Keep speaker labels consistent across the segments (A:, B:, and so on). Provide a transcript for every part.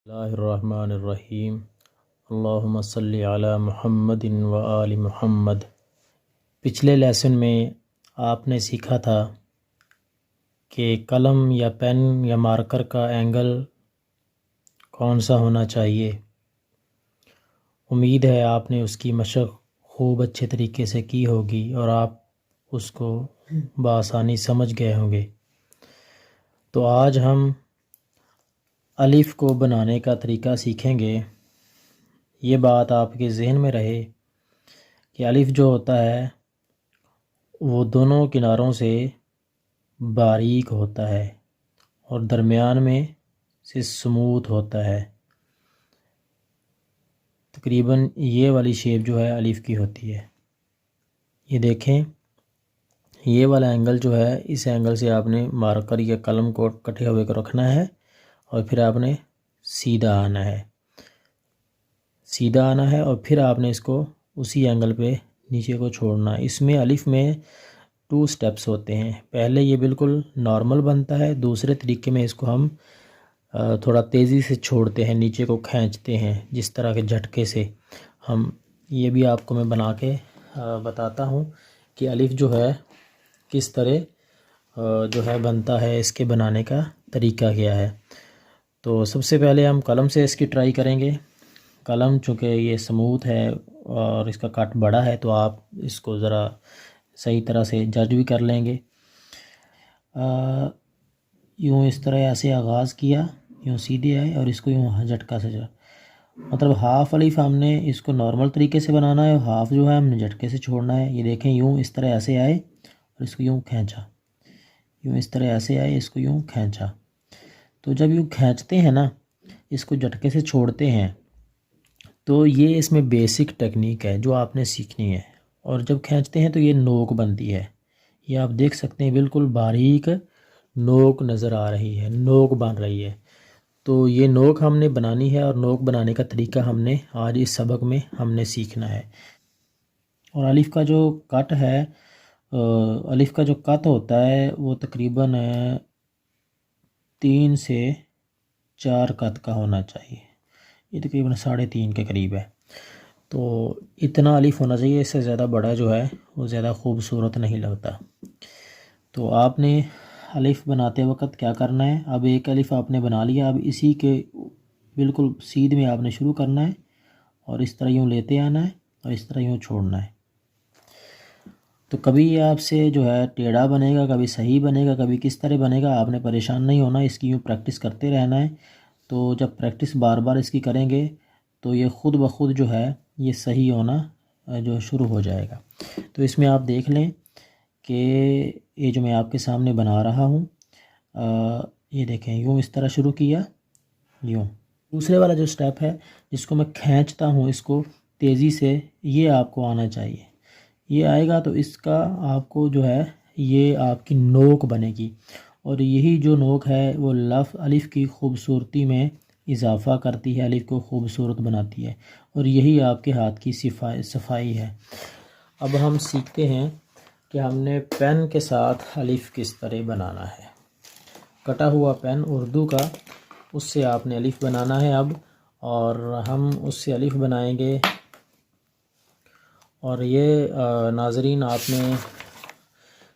A: बिस्मिल्लाहिर्रहमानिर्रहीम। अल्लाहुम्मा सल्लि अला मुहम्मदिन व आलि मुहम्मद। पिछले लेसन में आपने सीखा था कि कलम या पेन या मार्कर का एंगल कौन सा होना चाहिए। उम्मीद है आपने उसकी मशक़ खूब अच्छे तरीके से की होगी और आप उसको बआसानी समझ गए होंगे। तो आज हम अलिफ़ को बनाने का तरीका सीखेंगे। ये बात आपके ज़हन में रहे कि अलिफ़ जो होता है वो दोनों किनारों से बारीक होता है और दरमियान में से स्मूथ होता है। तकरीबन ये वाली शेप जो है अलिफ़ की होती है। ये देखें, ये वाला एंगल जो है, इस एंगल से आपने मार्कर या कलम को कटे हुए को रखना है और फिर आपने सीधा आना है, और फिर आपने इसको उसी एंगल पे नीचे को छोड़ना है। इसमें अलिफ़ में 2 स्टेप्स होते हैं। पहले ये बिल्कुल नॉर्मल बनता है, दूसरे तरीके में इसको हम थोड़ा तेज़ी से छोड़ते हैं, नीचे को खींचते हैं, जिस तरह के झटके से हम। ये भी आपको मैं बना के बताता हूँ कि अलिफ़ जो है किस तरह जो है बनता है, इसके बनाने का तरीका क्या है। तो सबसे पहले हम कलम से इसकी ट्राई करेंगे। कलम चूँकि ये स्मूथ है और इसका कट बड़ा है, तो आप इसको ज़रा सही तरह से जज भी कर लेंगे। यूँ इस तरह ऐसे आगाज़ किया, यूँ सीधे आए और इसको यूँ झटका से मतलब हाफ़ अलिफ़ हमने इसको नॉर्मल तरीके से बनाना है और हाफ़ जो है हमने झटके से छोड़ना है। ये देखें, यूँ इस तरह ऐसे आए और इसको यूँ खींचा, यूँ इस तरह ऐसे आए, इसको यूँ खींचा। तो जब यूँ खींचते हैं ना, इसको झटके से छोड़ते हैं, तो ये इसमें बेसिक टेक्निक है जो आपने सीखनी है। और जब खींचते हैं तो ये नोक बनती है। ये आप देख सकते हैं, बिल्कुल बारीक नोक नज़र आ रही है, नोक बन रही है। तो ये नोक हमने बनानी है और नोक बनाने का तरीका हमने आज इस सबक में हमने सीखना है। और अलिफ़ का जो कट है, अलिफ़ का जो कट होता है वो तकरीबन 3 से 4 कत का होना चाहिए। ये तकरीबन 3.5 के करीब है। तो इतना अलिफ़ होना चाहिए, इससे ज़्यादा बड़ा जो है वो ज़्यादा खूबसूरत नहीं लगता। तो आपने अलिफ़ बनाते वक्त क्या करना है, अब एक अलिफ़ आपने बना लिया, अब इसी के बिल्कुल सीध में आपने शुरू करना है और इस तरह यूँ लेते आना है और इस तरह यूँ छोड़ना है। तो कभी ये आपसे जो है टेढ़ा बनेगा, कभी सही बनेगा, कभी किस तरह बनेगा, आपने परेशान नहीं होना, इसकी यूँ प्रैक्टिस करते रहना है। तो जब प्रैक्टिस बार बार इसकी करेंगे तो ये ख़ुद ब खुद जो है ये सही होना जो शुरू हो जाएगा। तो इसमें आप देख लें कि ये जो मैं आपके सामने बना रहा हूँ, ये देखें, यूँ इस तरह शुरू किया, यूँ। दूसरे वाला जो स्टेप है जिसको मैं खींचता हूँ इसको तेज़ी से, ये आपको आना चाहिए। ये आएगा तो इसका आपको जो है ये आपकी नोक बनेगी और यही जो नोक है वो अलिफ़ की खूबसूरती में इजाफ़ा करती है, अलिफ़ को खूबसूरत बनाती है और यही आपके हाथ की सफाई है। अब हम सीखते हैं कि हमने पेन के साथ अलिफ़ किस तरह बनाना है। कटा हुआ पेन उर्दू का, उससे आपने अलिफ़ बनाना है अब, और हम उससे अलिफ़ बनाएंगे। और ये नाज़रीन, आपने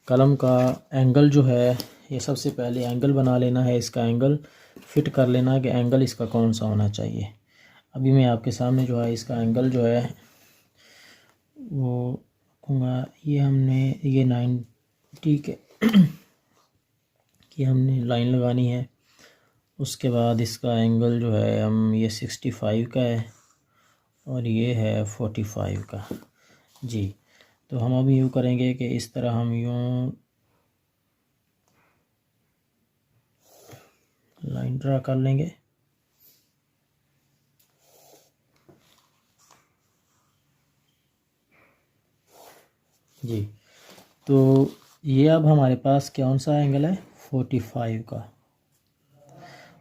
A: कलम का एंगल जो है, ये सबसे पहले एंगल बना लेना है, इसका एंगल फिट कर लेना है कि एंगल इसका कौन सा होना चाहिए। अभी मैं आपके सामने जो है इसका एंगल जो है वो रखूँगा। ये हमने ये 90 के कि हमने लाइन लगानी है। उसके बाद इसका एंगल जो है हम ये 65 का है और ये है 45 का जी। तो हम अभी यूँ करेंगे कि इस तरह हम यूँ लाइन ड्रा कर लेंगे। जी, तो ये अब हमारे पास कौन सा एंगल है, 45 का,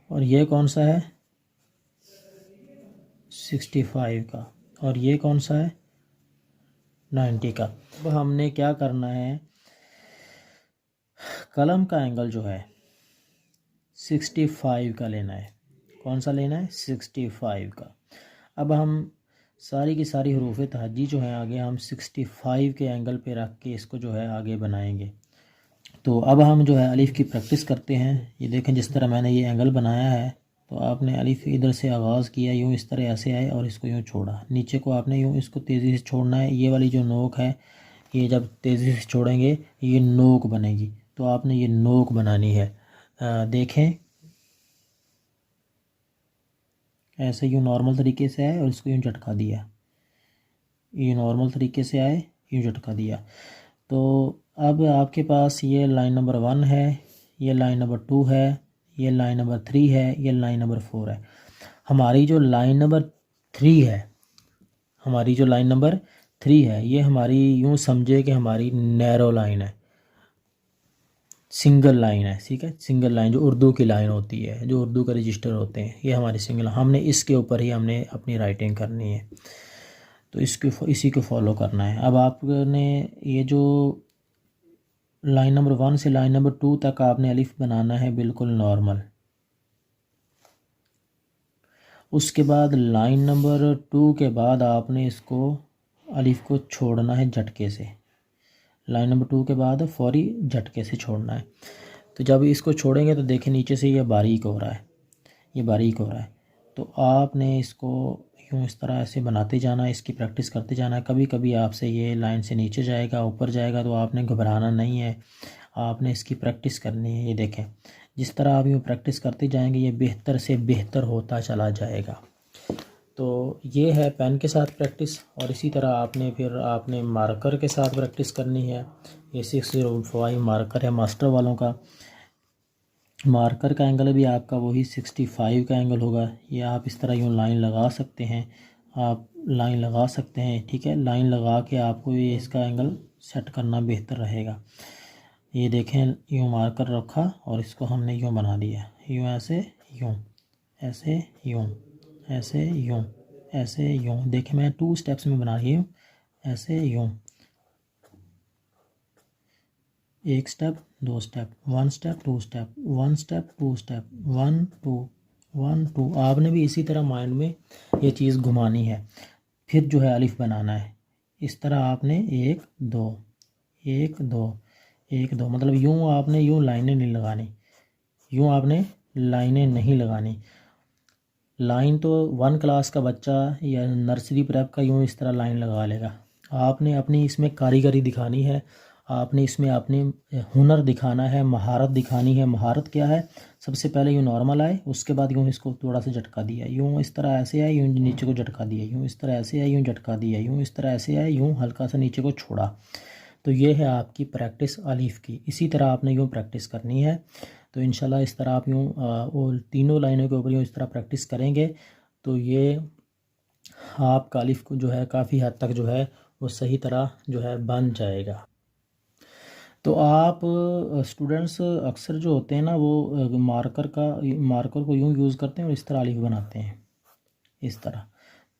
A: और ये कौन सा है, 65 का, और ये कौन सा है, 90 का। अब हमने क्या करना है, कलम का एंगल जो है 65 का लेना है कौन सा लेना है? 65 का। अब हम सारी की सारी हरूफ तहज्जी जो है आगे हम 65 के एंगल पे रख के इसको जो है आगे बनाएंगे। तो अब हम जो है अलिफ़ की प्रैक्टिस करते हैं। ये देखें जिस तरह मैंने ये एंगल बनाया है, तो आपने अलिफ़ इधर से आगाज़ किया, यूँ इस तरह ऐसे आए और इसको यूँ छोड़ा, नीचे को आपने यूँ इसको तेज़ी से छोड़ना है। ये वाली जो नोक है, ये जब तेज़ी से छोड़ेंगे ये नोक बनेगी, तो आपने ये नोक बनानी है। देखें ऐसे यूँ नॉर्मल तरीके से आए और इसको यूँ झटका दिया, ये नॉर्मल तरीके से आए, यूँ झटका दिया। तो अब आपके पास ये लाइन नंबर 1 है, ये लाइन नंबर 2 है, ये लाइन नंबर 3 है, ये लाइन नंबर 4 है। हमारी जो लाइन नंबर 3 है, हमारी जो लाइन नंबर 3 है, ये हमारी यूँ समझे कि हमारी नैरो लाइन है, सिंगल लाइन है। ठीक है, सिंगल लाइन जो उर्दू की लाइन होती है, जो उर्दू का रजिस्टर होते हैं, ये हमारी सिंगल, हमने इसके ऊपर ही हमने अपनी राइटिंग करनी है। तो इसी को फॉलो करना है। अब आपने ये जो लाइन नंबर 1 से लाइन नंबर 2 तक आपने अलिफ बनाना है बिल्कुल नॉर्मल। उसके बाद लाइन नंबर 2 के बाद आपने इसको अलिफ को छोड़ना है झटके से। लाइन नंबर 2 के बाद फौरी झटके से छोड़ना है। तो जब इसको छोड़ेंगे तो देखें नीचे से ये बारीक हो रहा है, ये बारीक हो रहा है। तो आपने इसको यूँ इस तरह ऐसे बनाते जाना है, इसकी प्रैक्टिस करते जाना है। कभी कभी आपसे ये लाइन से नीचे जाएगा, ऊपर जाएगा, तो आपने घबराना नहीं है, आपने इसकी प्रैक्टिस करनी है। ये देखें जिस तरह आप यूँ प्रैक्टिस करते जाएंगे ये बेहतर से बेहतर होता चला जाएगा। तो ये है पेन के साथ प्रैक्टिस, और इसी तरह आपने मार्कर के साथ प्रैक्टिस करनी है। ये 605 मार्कर है मास्टर वालों का। मार्कर का एंगल भी आपका वही 65 का एंगल होगा। ये आप इस तरह यूँ लाइन लगा सकते हैं, आप लाइन लगा सकते हैं। ठीक है, लाइन लगा के आपको ये इसका एंगल सेट करना बेहतर रहेगा। ये देखें यूँ मार्कर रखा और इसको हमने यूँ बना दिया, यूँ ऐसे, यूँ ऐसे, यूँ ऐसे, यूँ ऐसे, यूँ। देखें मैं 2 स्टेप्स में बना रही हूँ, ऐसे, यूँ, 1 step, 2 step, 1 step, 2 step, 1 step, 2 step, 1 2 1 2। आपने भी इसी तरह माइंड में ये चीज़ घुमानी है। फिर जो है अलिफ बनाना है इस तरह आपने 1 2 1 2 1 2, मतलब यूँ आपने यूँ लाइनें नहीं लगानी, यूँ आपने लाइनें नहीं लगानी। लाइन तो 1 क्लास का बच्चा या नर्सरी प्रेप का यूँ इस तरह लाइन लगा लेगा। आपने अपनी इसमें कारीगरी दिखानी है, आपने इसमें अपनी हुनर दिखाना है, महारत दिखानी है। महारत क्या है? सबसे पहले यूँ नॉर्मल आए, उसके बाद यूँ इसको थोड़ा सा झटका दिया, यूँ इस तरह ऐसे आए, यूँ नीचे को झटका दिया, यूँ इस तरह ऐसे आए, यूँ झटका दिया, यूँ इस तरह ऐसे आए, यूँ हल्का सा नीचे को छोड़ा। तो ये है आपकी प्रैक्टिस अलिफ की। इसी तरह आपने यूँ प्रैक्टिस करनी है। तो इंशाल्लाह इस तरह आप यूँ वो तीनों लाइनों के ऊपर यूँ इस तरह प्रैक्टिस करेंगे तो ये आपका अलिफ को जो है काफ़ी हद तक जो है वो सही तरह जो है बन जाएगा। तो आप स्टूडेंट्स अक्सर जो होते हैं ना वो मार्कर को यूँ यूज़ करते हैं और इस तरह अलिफ बनाते हैं, इस तरह।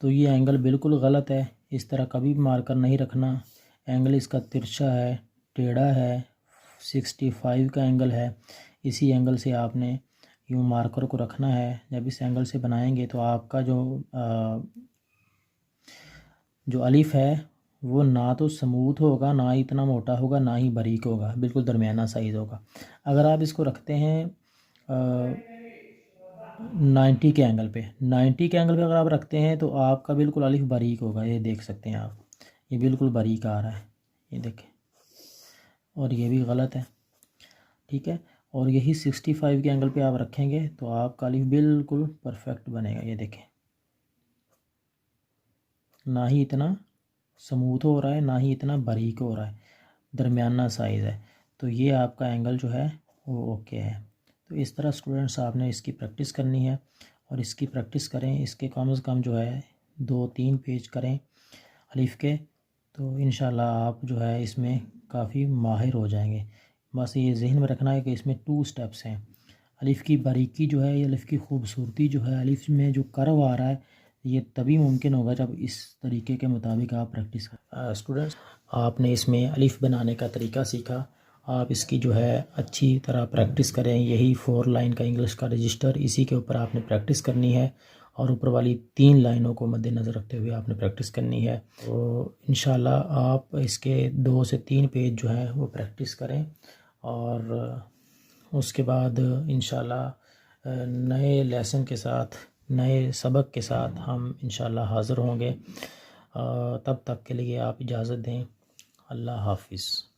A: तो ये एंगल बिल्कुल गलत है, इस तरह कभी भी मार्कर नहीं रखना। एंगल इसका तिरछा है, टेढ़ा है, 65 का एंगल है। इसी एंगल से आपने यूँ मार्कर को रखना है। जब इस एंगल से बनाएंगे तो आपका जो अलिफ है वो ना तो स्मूथ होगा, ना ही इतना मोटा होगा, ना ही बारीक होगा, बिल्कुल दरमियाना साइज़ होगा। अगर आप इसको रखते हैं 90 के एंगल पे, 90 के एंगल पे अगर आप रखते हैं तो आपका बिल्कुल अलिफ बारीक होगा। ये देख सकते हैं आप, ये बिल्कुल बारीक आ रहा है, ये देखें। और ये भी गलत है, ठीक है। और यही 65 के एंगल पे आप रखेंगे तो आपका अलिफ बिल्कुल परफेक्ट बनेगा। ये देखें, ना ही इतना स्मूथ हो रहा है, ना ही इतना बारीक हो रहा है, दरमियाना साइज़ है। तो ये आपका एंगल जो है वो ओके है। तो इस तरह स्टूडेंट्स आपने इसकी प्रैक्टिस करनी है और इसकी प्रैक्टिस करें, इसके कम से कम जो है 2-3 पेज करें अलिफ के, तो इंशाल्लाह आप जो है इसमें काफ़ी माहिर हो जाएंगे। बस ये जहन में रखना है कि इसमें 2 स्टेप्स हैं। अलिफ की बारीकी जो है, अलिफ की खूबसूरती जो है, अलिफ में जो कर्व आ रहा है, ये तभी मुमकिन होगा जब इस तरीके के मुताबिक आप प्रैक्टिस करें। स्टूडेंट्स आपने इसमें अलिफ बनाने का तरीका सीखा आप इसकी जो है अच्छी तरह प्रैक्टिस करें। यही 4 लाइन का इंग्लिश का रजिस्टर, इसी के ऊपर आपने प्रैक्टिस करनी है और ऊपर वाली 3 लाइनों को मद्देनज़र रखते हुए आपने प्रैक्टिस करनी है। तो इंशाल्लाह आप इसके 2 से 3 पेज जो हैं वो प्रैक्टिस करें और उसके बाद इंशाल्लाह नए लेसन के साथ, नए सबक के साथ हम इंशाल्लाह हाज़िर होंगे। तब तक के लिए आप इजाज़त दें। अल्लाह हाफ़िज़।